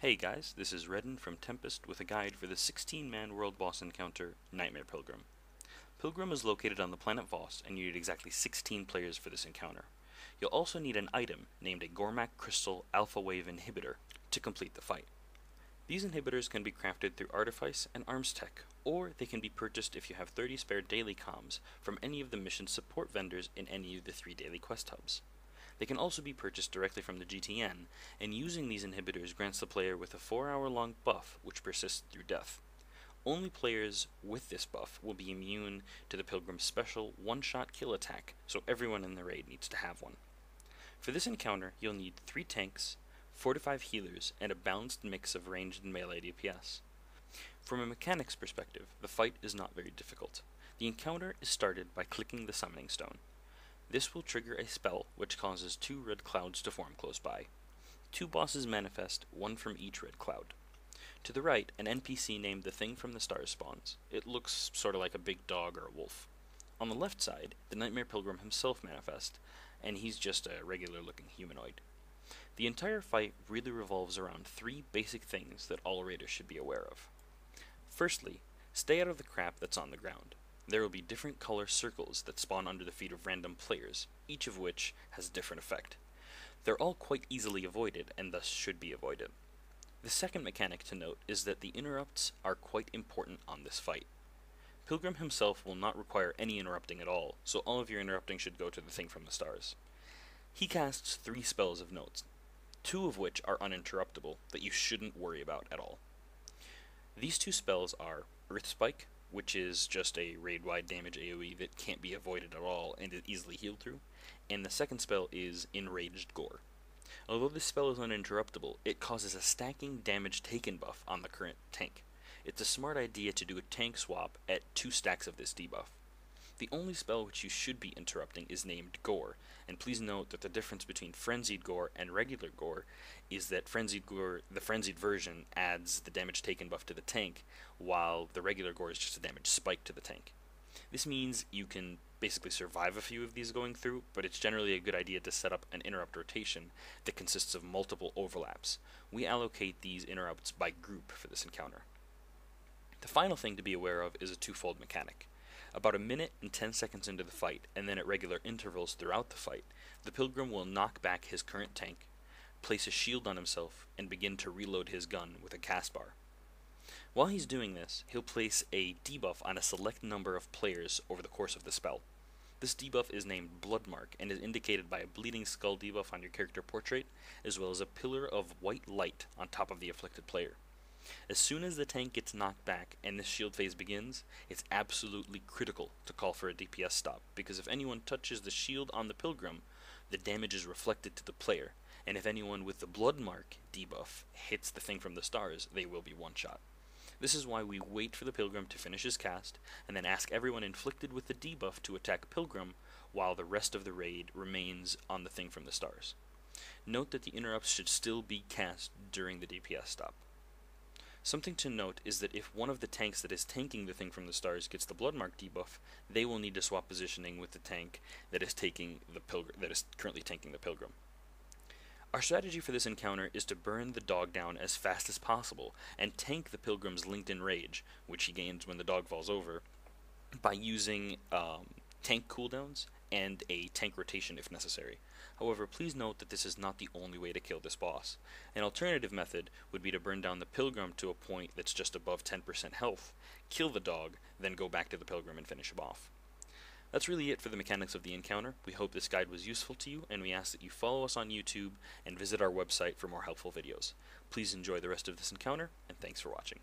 Hey guys, this is Redden from Tempest with a guide for the 16-man world boss encounter, Nightmare Pilgrim. Pilgrim is located on the planet Voss, and you need exactly 16 players for this encounter. You'll also need an item named a Gormak Crystal Alpha Wave Inhibitor to complete the fight. These inhibitors can be crafted through Artifice and Arms Tech, or they can be purchased if you have 30 spare daily comms from any of the mission support vendors in any of the 3 daily quest hubs. They can also be purchased directly from the GTN, and using these inhibitors grants the player with a 4-hour-long buff which persists through death. Only players with this buff will be immune to the Pilgrim's special one-shot kill attack, so everyone in the raid needs to have one. For this encounter, you'll need 3 tanks, 4 to 5 healers, and a balanced mix of ranged and melee DPS. From a mechanics perspective, the fight is not very difficult. The encounter is started by clicking the Summoning Stone. This will trigger a spell which causes 2 red clouds to form close by. 2 bosses manifest, 1 from each red cloud. To the right, an NPC named the Thing from the Stars spawns. It looks sort of like a big dog or a wolf. On the left side, the Nightmare Pilgrim himself manifests, and he's just a regular looking humanoid. The entire fight really revolves around 3 basic things that all raiders should be aware of. Firstly, stay out of the crap that's on the ground. There will be different color circles that spawn under the feet of random players, each of which has a different effect. They're all quite easily avoided, and thus should be avoided. The second mechanic to note is that the interrupts are quite important on this fight. Pilgrim himself will not require any interrupting at all, so all of your interrupting should go to the Thing from the Stars. He casts 3 spells of note, 2 of which are uninterruptible, that you shouldn't worry about at all. These 2 spells are Earth Spike, which is just a raid-wide damage AoE that can't be avoided at all and is easily healed through, and the second spell is Enraged Gore. Although this spell is uninterruptible, it causes a stacking damage taken buff on the current tank. It's a smart idea to do a tank swap at 2 stacks of this debuff. The only spell which you should be interrupting is named Gore, and please note that the difference between Frenzied Gore and regular Gore is that Frenzied Gore, the Frenzied version, adds the damage taken buff to the tank, while the regular Gore is just a damage spike to the tank. This means you can basically survive a few of these going through, but it's generally a good idea to set up an interrupt rotation that consists of multiple overlaps. We allocate these interrupts by group for this encounter. The final thing to be aware of is a 2-fold mechanic. About a minute and 10 seconds into the fight, and then at regular intervals throughout the fight, the Pilgrim will knock back his current tank, place a shield on himself, and begin to reload his gun with a cast bar. While he's doing this, he'll place a debuff on a select number of players over the course of the spell. This debuff is named Bloodmark and is indicated by a bleeding skull debuff on your character portrait, as well as a pillar of white light on top of the afflicted player. As soon as the tank gets knocked back and this shield phase begins, it's absolutely critical to call for a DPS stop, because if anyone touches the shield on the Pilgrim, the damage is reflected to the player, and if anyone with the Bloodmark debuff hits the Thing from the Stars, they will be one-shot. This is why we wait for the Pilgrim to finish his cast, and then ask everyone inflicted with the debuff to attack Pilgrim, while the rest of the raid remains on the Thing from the Stars. Note that the interrupts should still be cast during the DPS stop. Something to note is that if one of the tanks that is tanking the Thing from the Stars gets the Bloodmark debuff, they will need to swap positioning with the tank that is currently tanking the Pilgrim. Our strategy for this encounter is to burn the dog down as fast as possible and tank the Pilgrim's linked-in rage, which he gains when the dog falls over, by using tank cooldowns and a tank rotation if necessary. However, please note that this is not the only way to kill this boss. An alternative method would be to burn down the Pilgrim to a point that's just above 10% health, kill the dog, then go back to the Pilgrim and finish him off. That's really it for the mechanics of the encounter. We hope this guide was useful to you, and we ask that you follow us on YouTube and visit our website for more helpful videos. Please enjoy the rest of this encounter, and thanks for watching.